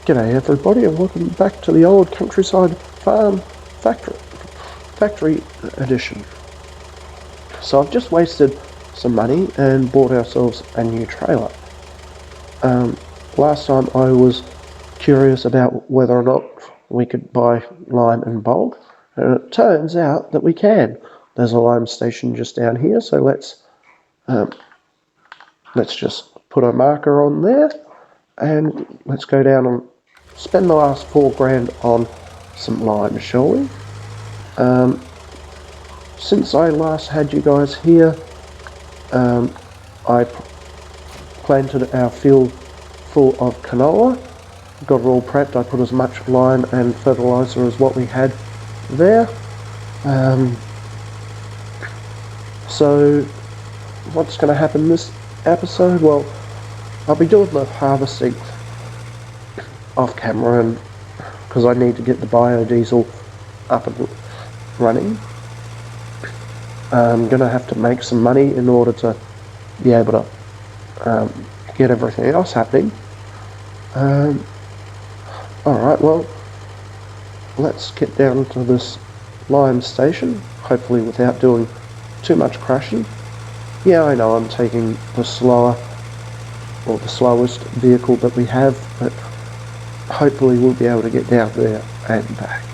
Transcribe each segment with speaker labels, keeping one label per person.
Speaker 1: G'day everybody and welcome back to the old Countryside Farm Factory edition. So I've just wasted some money and bought ourselves a new trailer. Last time I was curious about whether or not we could buy lime in bulk, and it turns out that we can. There's a lime station just down here, so let's just put a marker on there and let's go down and spend the last $4 grand on some lime, shall we? Since I last had you guys here, I planted our field full of canola, got it all prepped. I put as much lime and fertilizer as what we had there. So what's going to happen this episode? Well, I'll be doing the harvesting off camera, and because I need to get the biodiesel up and running. I'm going to have to make some money in order to be able to get everything else happening. Alright, well, let's get down to this lime station, hopefully without doing too much crashing. Yeah, I know I'm taking the slowest vehicle that we have, but hopefully we'll be able to get down there and back.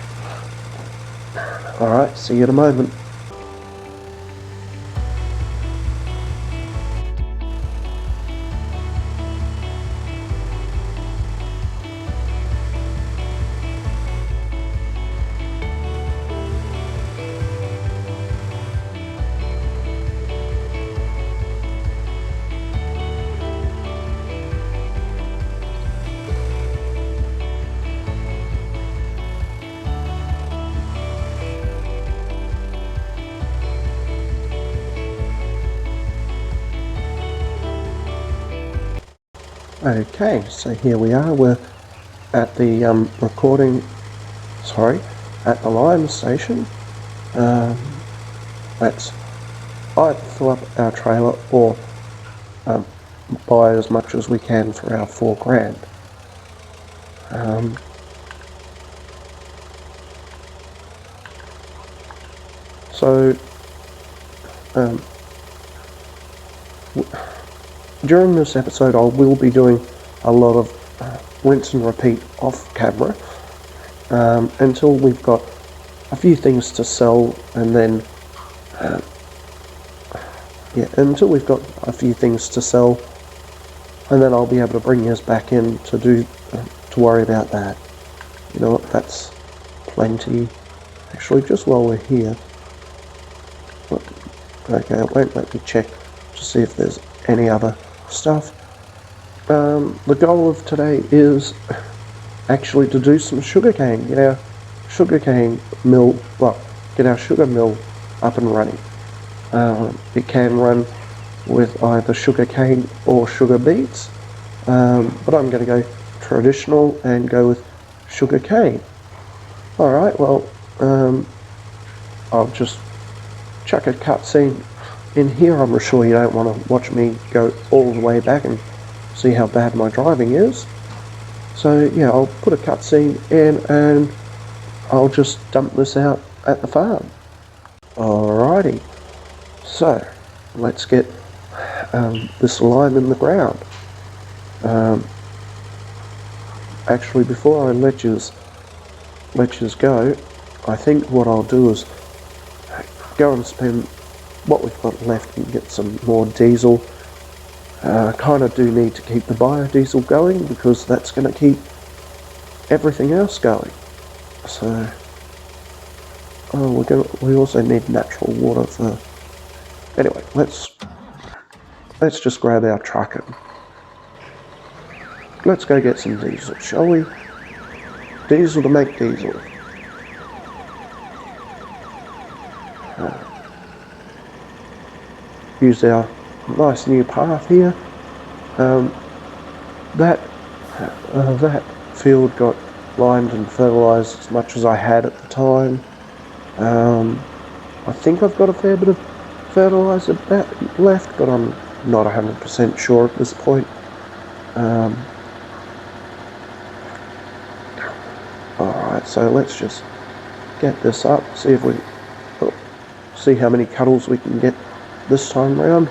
Speaker 1: Alright, see you in a moment. Okay, so here we are, we're at the at the lime station. Let's either fill up our trailer or buy as much as we can for our $4 grand. During this episode I will be doing a lot of rinse and repeat off camera until we've got a few things to sell, and then until we've got a few things to sell, and then I'll be able to bring you back in to worry about that. You know what, that's plenty. Actually, just while we're here, okay, it won't let me check to see if there's any other stuff. The goal of today is actually to do some sugarcane, get our sugarcane mill, get our sugar mill up and running. It can run with either sugarcane or sugar beets, but I'm going to go traditional and go with sugarcane. Alright, well, I'll just chuck a cutscene in here. I'm sure you don't want to watch me go all the way back and see how bad my driving is. So yeah, I'll put a cutscene in and I'll just dump this out at the farm. Alrighty, so let's get this lime in the ground. Actually, before I let yous go, I think what I'll do is go and spend what we've got left and get some more diesel. Kind of do need to keep the biodiesel going because that's going to keep everything else going. So, we also need natural water for. Anyway, let's just grab our truck and let's go get some diesel, shall we? Diesel to make diesel. Use our nice new path here. That field got limed and fertilised as much as I had at the time. I think I've got a fair bit of fertiliser left, but I'm not 100% sure at this point. so let's just get this up, see how many cuddles we can get this time round.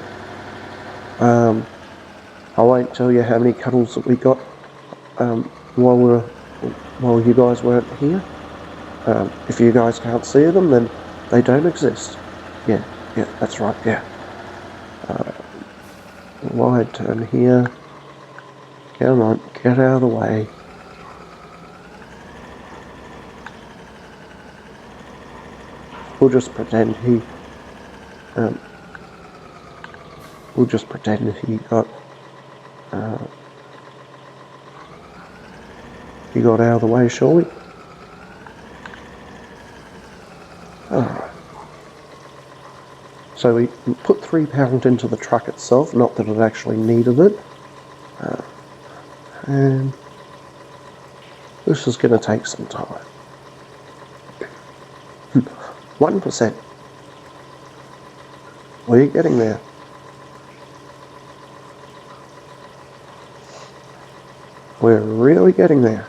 Speaker 1: I won't tell you how many cuddles that we got while you guys weren't here. If you guys can't see them, then they don't exist. Yeah, that's right, yeah. Wide turn here. Come on, get out of the way. We'll just pretend he got out of the way, shall we? Alright. So we put £3 into the truck itself, not that it actually needed it. And this is going to take some time. 1%. We're getting there. We're really getting there.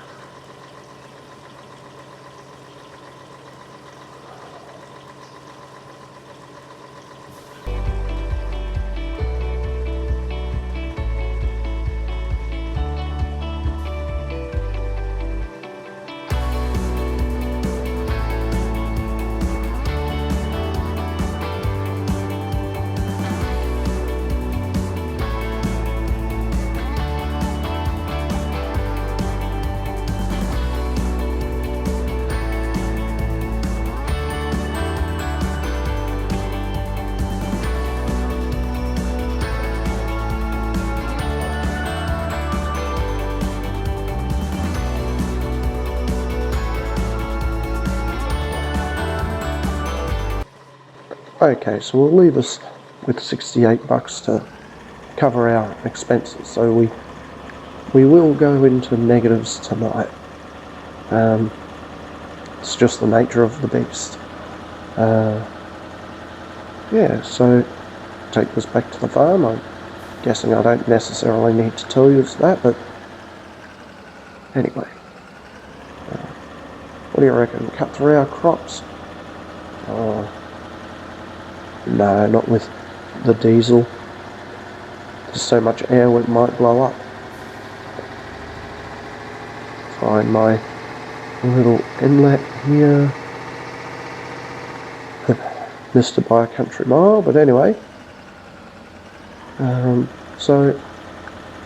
Speaker 1: Okay, so we'll leave us with $68 to cover our expenses. So we will go into negatives tonight. It's just the nature of the beast. Yeah, so take this back to the farm. I'm guessing I don't necessarily need to tell you that, but anyway. What do you reckon? Cut through our crops? No, not with the diesel. There's so much air it might blow up. Find my little inlet here. Missed it by a country mile, but anyway. So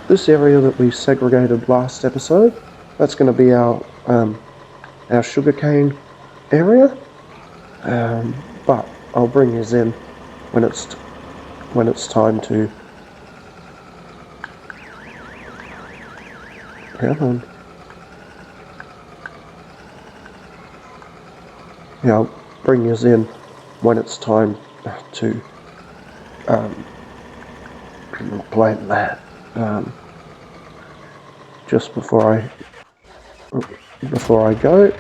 Speaker 1: this area that we segregated last episode, that's going to be our sugarcane area. But I'll bring you in when it's time to. Come on. Yeah, I'll bring you in when it's time to plant that. Just before I go,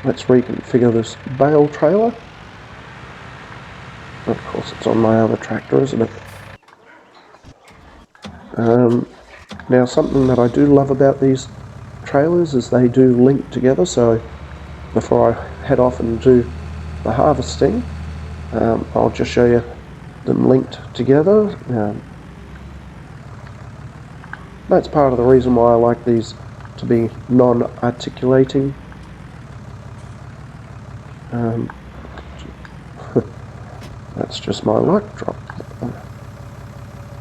Speaker 1: let's reconfigure this bale trailer. Of course, it's on my other tractor, isn't it? Now, something that I do love about these trailers is they do link together. So before I head off and do the harvesting, I'll just show you them linked together. That's part of the reason why I like these to be non-articulating. That's just my luck drop.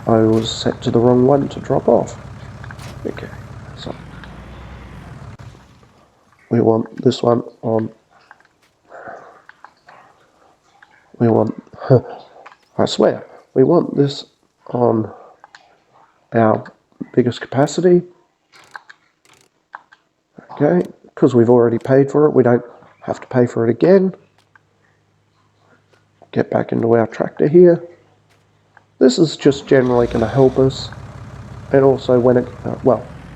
Speaker 1: I was set to the wrong one to drop off. Okay, so we want this one on. I swear, we want this on our biggest capacity. Okay, because we've already paid for it, we don't have to pay for it again. Get back into our tractor here. This is just generally going to help us, and also when it,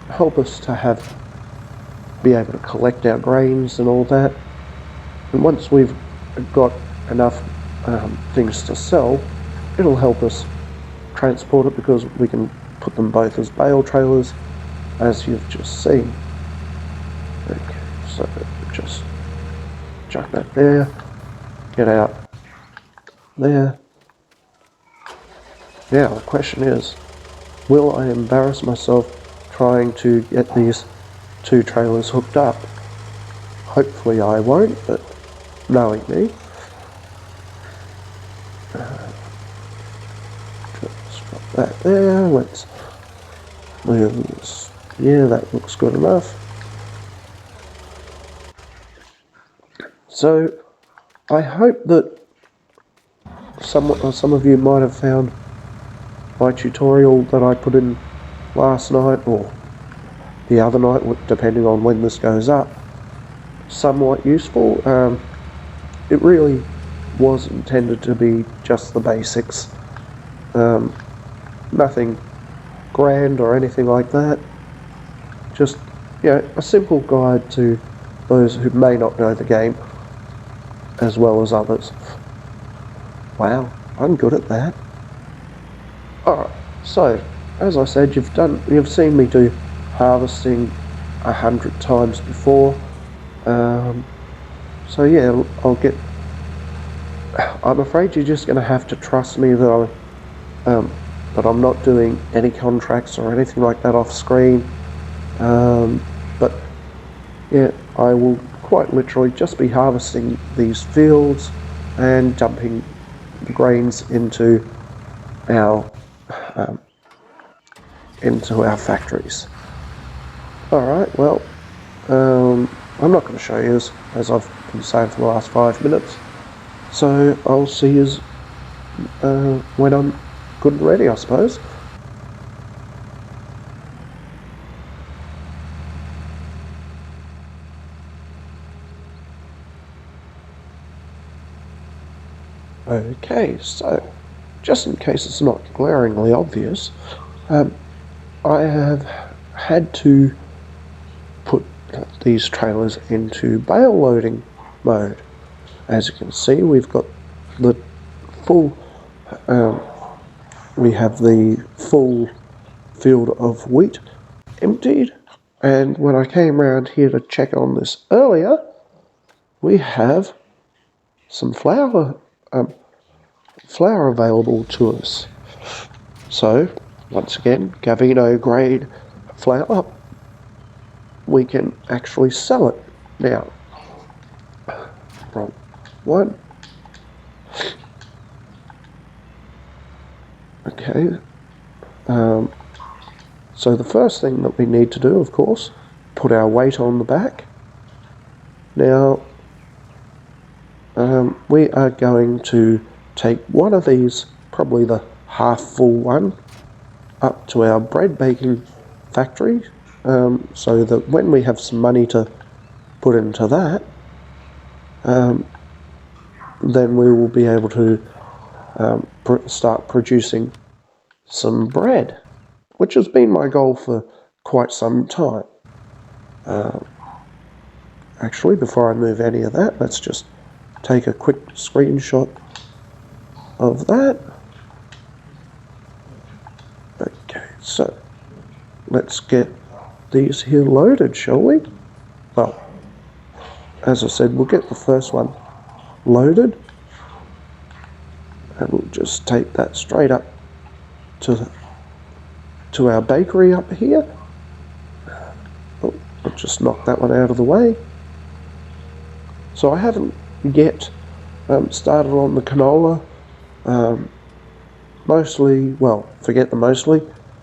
Speaker 1: help us to be able to collect our grains and all that. And once we've got enough things to sell, it'll help us transport it, because we can put them both as bale trailers, as you've just seen. Okay, so just chuck that there, get out there. Now the question is, will I embarrass myself trying to get these 2 trailers hooked up? Hopefully I won't, but knowing me. Just drop that there, let's move this. Yeah, that looks good enough. So I hope that some of you might have found my tutorial that I put in last night or the other night, depending on when this goes up, somewhat useful. It really was intended to be just the basics. Nothing grand or anything like that. Just, a simple guide to those who may not know the game, as well as others. Wow, I'm good at that. Alright, so, as I said, you've seen me do harvesting 100 times before. So yeah, I'm afraid you're just going to have to trust me that I'm not doing any contracts or anything like that off screen. But yeah, I will quite literally just be harvesting these fields and dumping the grains into our factories. Alright, well, I'm not going to show you as I've been saying for the last 5 minutes. So I'll see you when I'm good and ready, I suppose. Okay, so just in case it's not glaringly obvious, I have had to put these trailers into bale loading mode. As you can see, we've got the full field of wheat emptied, and when I came around here to check on this earlier, we have some flour available to us. So once again, Gavino grade flour, we can actually sell it now. Wrong one. Okay. So the first thing that we need to do, of course, put our weight on the back. Now, we are going to take one of these, probably the half full one, up to our bread baking factory, so that when we have some money to put into that, then we will be able to start producing some bread, which has been my goal for quite some time. Actually, before I move any of that, let's just take a quick screenshot of that. Okay, so let's get these here loaded, shall we? Well, as I said, we'll get the first one loaded, and we'll just take that straight up to our bakery up here. Oh, I'll just knock that one out of the way. So I haven't yet started on the canola. Forget the mostly.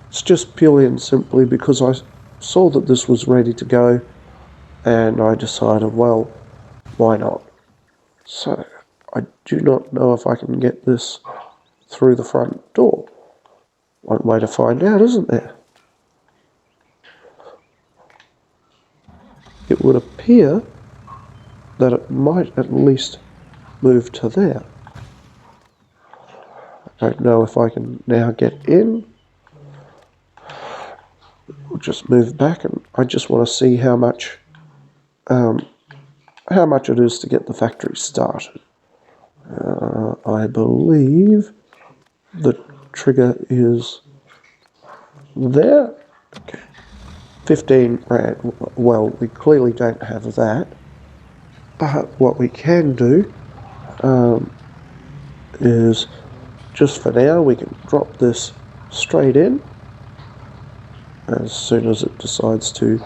Speaker 1: It's just purely and simply because I saw that this was ready to go, and I decided, well, why not? So I do not know if I can get this through the front door. One way to find out, isn't there? It would appear that it might at least move to there. I don't know if I can now get in. We'll just move back, and I just want to see how much it is to get the factory started. I believe the trigger is there. Okay. 15 rand. Well, we clearly don't have that. But what we can do is, just for now, we can drop this straight in as soon as it decides to.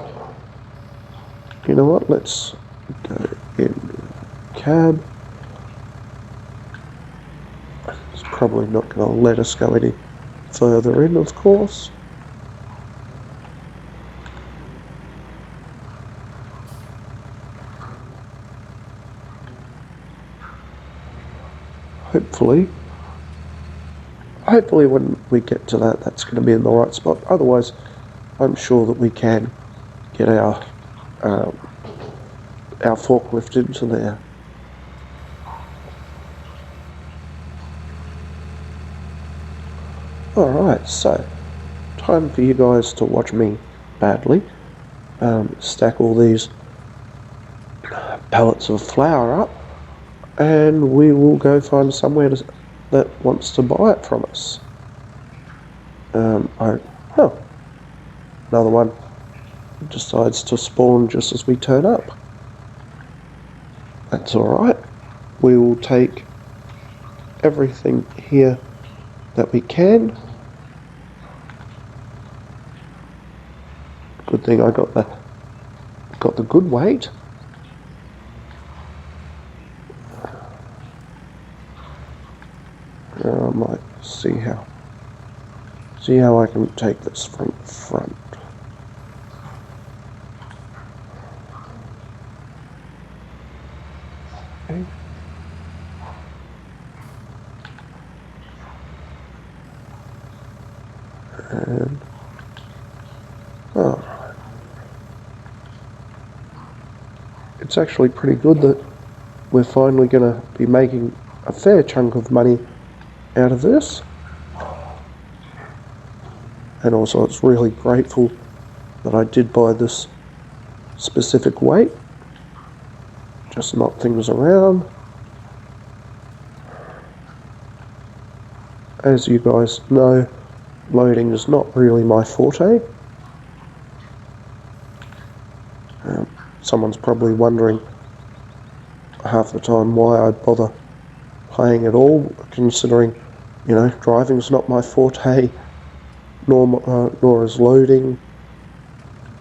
Speaker 1: You know what, let's go in cab. It's probably not going to let us go any further in, of course. Hopefully when we get to that, that's going to be in the right spot. Otherwise, I'm sure that we can get our forklift into there. Alright, so time for you guys to watch me badly stack all these pallets of flour up, and we will go find somewhere that wants to buy it from us. Another one decides to spawn just as we turn up. That's alright. We will take everything here that we can. Good thing I got the good weight. I might see how I can take this from the front. Okay. And it's actually pretty good that we're finally going to be making a fair chunk of money out of this. And also it's really grateful that I did buy this specific weight. Just knock things around. As you guys know, loading is not really my forte. Someone's probably wondering half the time why I bother playing at all, considering, you know, driving's not my forte, nor is loading,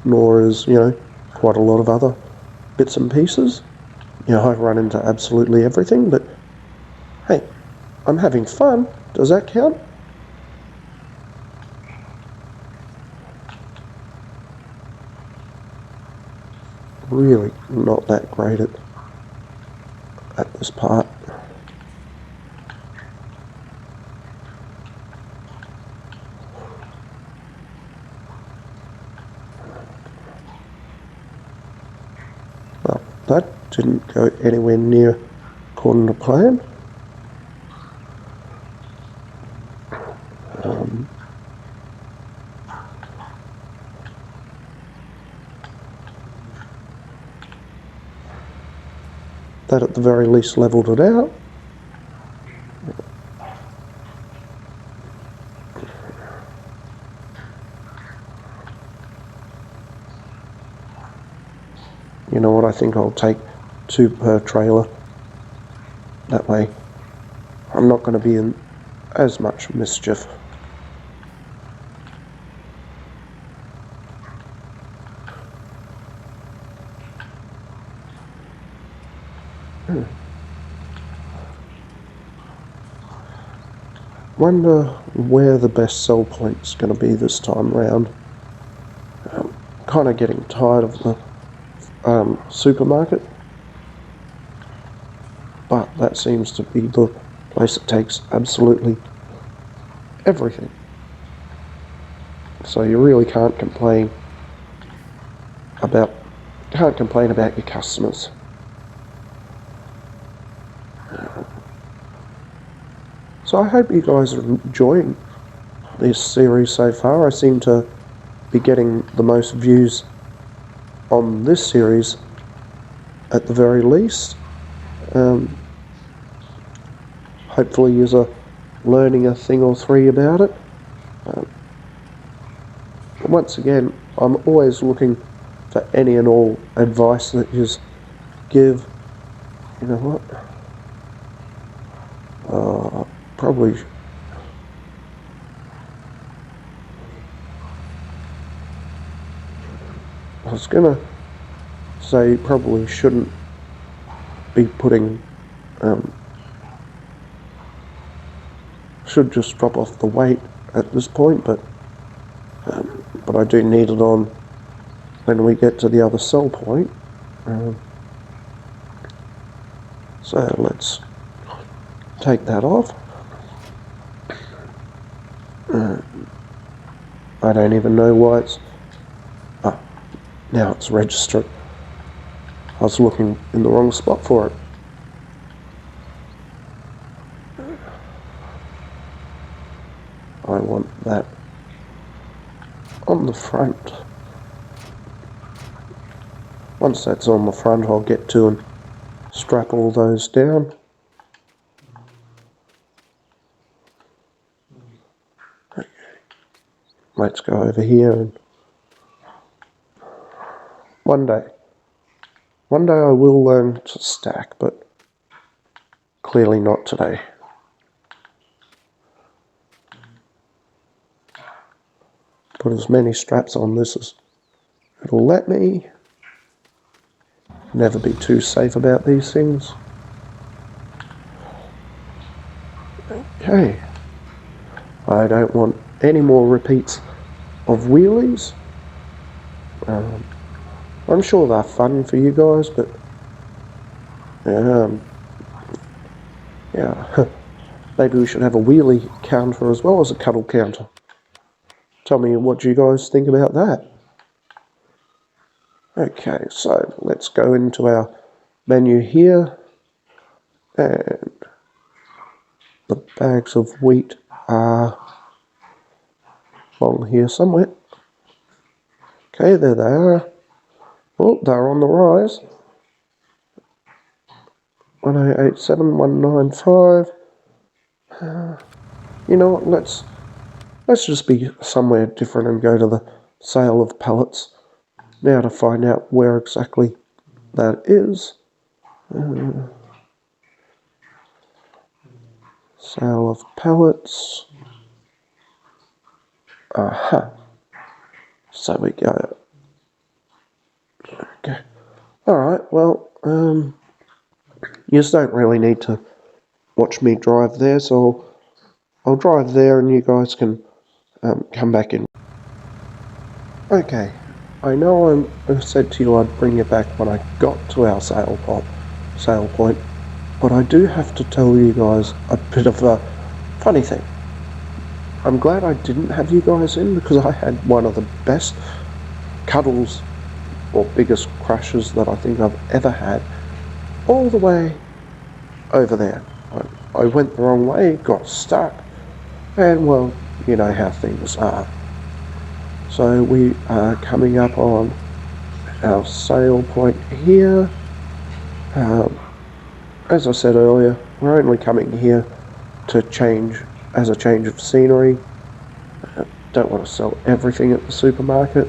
Speaker 1: nor is, you know, quite a lot of other bits and pieces. You know, I run into absolutely everything, but hey, I'm having fun. Does that count? Really not that great at this part. Well, that didn't go anywhere near according to plan. That at the very least leveled it out. You know what, I think I'll take 2 per trailer. That way I'm not going to be in as much mischief. Wonder where the best sell point's going to be this time round. Kind of getting tired of the supermarket, but that seems to be the place that takes absolutely everything. So you really can't complain about your customers. So I hope you guys are enjoying this series so far. I seem to be getting the most views on this series at the very least. Hopefully you're learning a thing or 3 about it. Once again, I'm always looking for any and all advice that you give. You know what? Probably. I was gonna say probably shouldn't be putting. Should just drop off the weight at this point, but I do need it on when we get to the other sell point. So let's take that off. I don't even know why it's... Oh, now it's registered. I was looking in the wrong spot for it. I want that on the front. Once that's on the front, I'll get to and strap all those down. Okay. Let's go over here and one day I will learn to stack, but clearly not today. Put as many straps on this as it'll let me. Never be too safe about these things. Okay. I don't want any more repeats of wheelies. I'm sure they're fun for you guys, but yeah, maybe we should have a wheelie counter as well as a cuddle counter. Tell me what you guys think about that. Okay, so let's go into our menu here, and the bags of wheat are along here somewhere. Okay, there they are. Oh, they're on the rise. 1087, 195. You know what, let's just be somewhere different and go to the sale of pallets now to find out where exactly that is. Sale of pallets. Aha. So we go. Okay. Alright, well, you just don't really need to watch me drive there, so I'll drive there and you guys can come back in. Okay, I know I said to you I'd bring you back when I got to our sale point, but I do have to tell you guys a bit of a funny thing. I'm glad I didn't have you guys in because I had one of the best cuddles or biggest crashes that I think I've ever had all the way over there. I went the wrong way, got stuck, and well, you know how things are. So we are coming up on our sale point here. As I said earlier, we're only coming here to change as a change of scenery. Don't want to sell everything at the supermarket.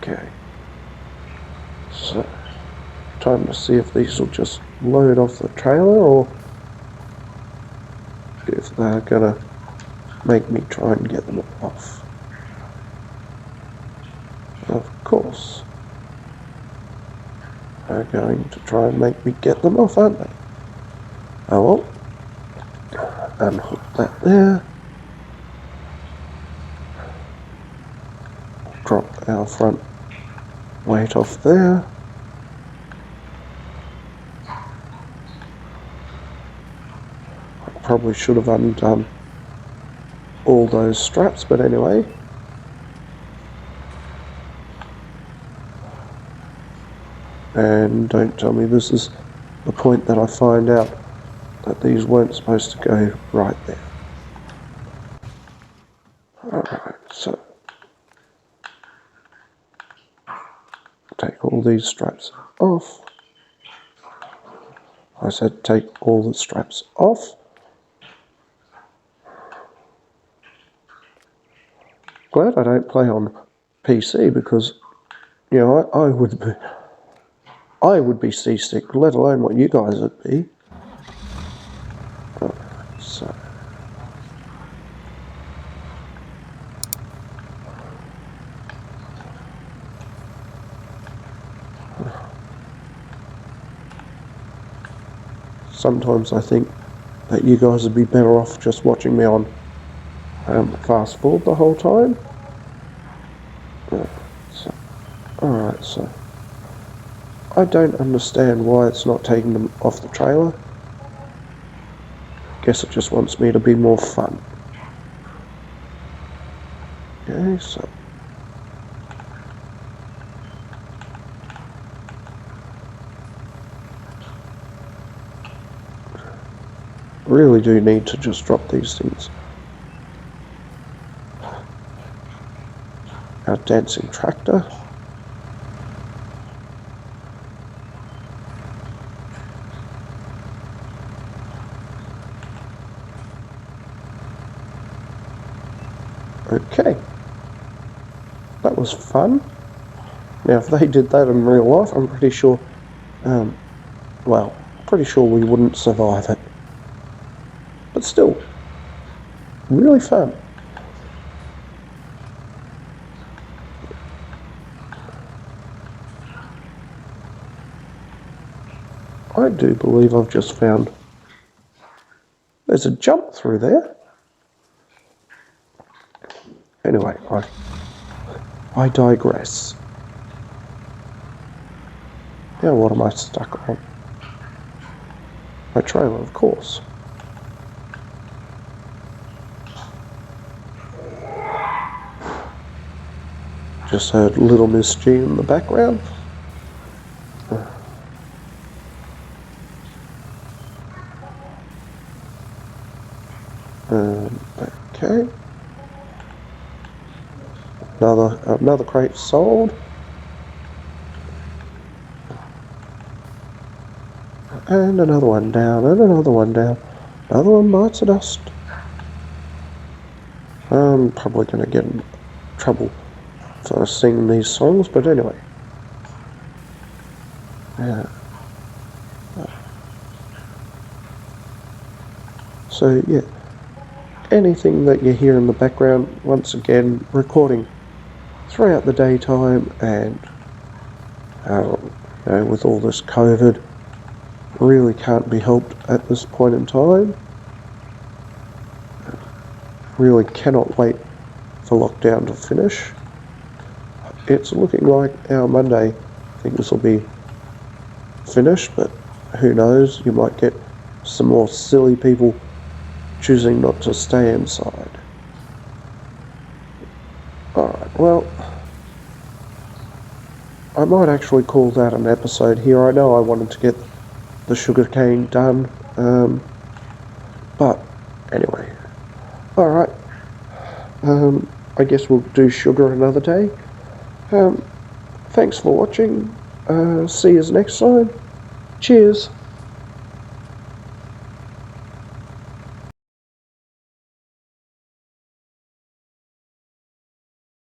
Speaker 1: Okay. So, time to see if these will just load off the trailer or if they're gonna make me try and get them off. Of course. They're going to try and make me get them off, aren't they? Oh well. Unhook that there. Drop our front weight off there. I probably should have undone all those straps, but anyway. And don't tell me this is the point that I find out that these weren't supposed to go right there. Alright, so take all these straps off. I said take all the straps off. Glad I don't play on PC because, you know, I would be I would be seasick, let alone what you guys would be. So. Sometimes I think that you guys would be better off just watching me on fast forward the whole time. Alright, so I don't understand why it's not taking them off the trailer. Guess it just wants me to be more fun. Okay, so really do need to just drop these things. Our dancing tractor. Okay. That was fun. Now, if they did that in real life, I'm pretty sure, pretty sure we wouldn't survive it. But still, really fun. I do believe I've just found there's a jump through there. Anyway, I digress. Now what am I stuck on? My trailer, of course. Just heard Little Miss G in the background. Okay. Another crate sold. And another one down, and another one down. Another one bites the dust. I'm probably going to get in trouble for singing these songs, but anyway. Yeah. So, yeah. Anything that you hear in the background, once again, recording throughout the daytime, and with all this COVID, really can't be helped at this point in time. Really cannot wait for lockdown to finish. It's looking like our Monday, I think this will be finished, but who knows, you might get some more silly people choosing not to stay inside. Alright, well, I might actually call that an episode here. I know I wanted to get the sugarcane done, but anyway. Alright, I guess we'll do sugar another day. Thanks for watching. See you next time. Cheers.